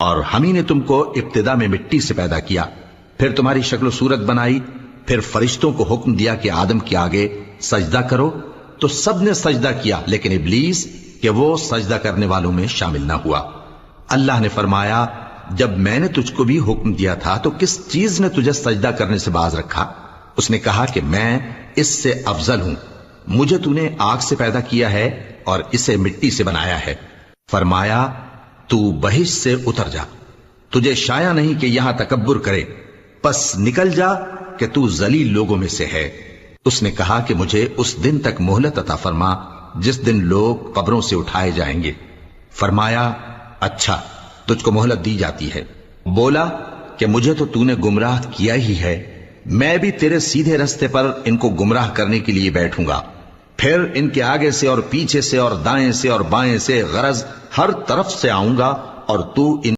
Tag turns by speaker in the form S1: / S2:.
S1: اور ہم ہی نے تم کو ابتدا میں مٹی سے پیدا کیا، پھر تمہاری شکل و صورت بنائی، پھر فرشتوں کو حکم دیا کہ آدم کے آگے سجدہ کرو، تو سب نے سجدہ کیا لیکن ابلیس کہ وہ سجدہ کرنے والوں میں شامل نہ ہوا۔ اللہ نے فرمایا جب میں نے تجھ کو بھی حکم دیا تھا تو کس چیز نے تجھے سجدہ کرنے سے باز رکھا؟ اس نے کہا کہ میں اس سے افضل ہوں، مجھے تو نے آگ سے پیدا کیا ہے اور اسے مٹی سے بنایا ہے۔ فرمایا تو بہشت سے اتر جا، تجھے شایع نہیں کہ یہاں تکبر کرے، پس نکل جا کہ تو ذلیل لوگوں میں سے ہے۔ اس نے کہا کہ مجھے اس دن تک مہلت عطا فرما جس دن لوگ قبروں سے اٹھائے جائیں گے۔ فرمایا اچھا، تجھ کو مہلت دی جاتی ہے۔ بولا کہ مجھے تو نے گمراہ کیا ہی ہے، میں بھی تیرے سیدھے رستے پر ان کو گمراہ کرنے کے لیے بیٹھوں گا، پھر ان کے آگے سے اور پیچھے سے اور دائیں سے اور بائیں سے غرض ہر طرف سے آؤں گا اور تو ان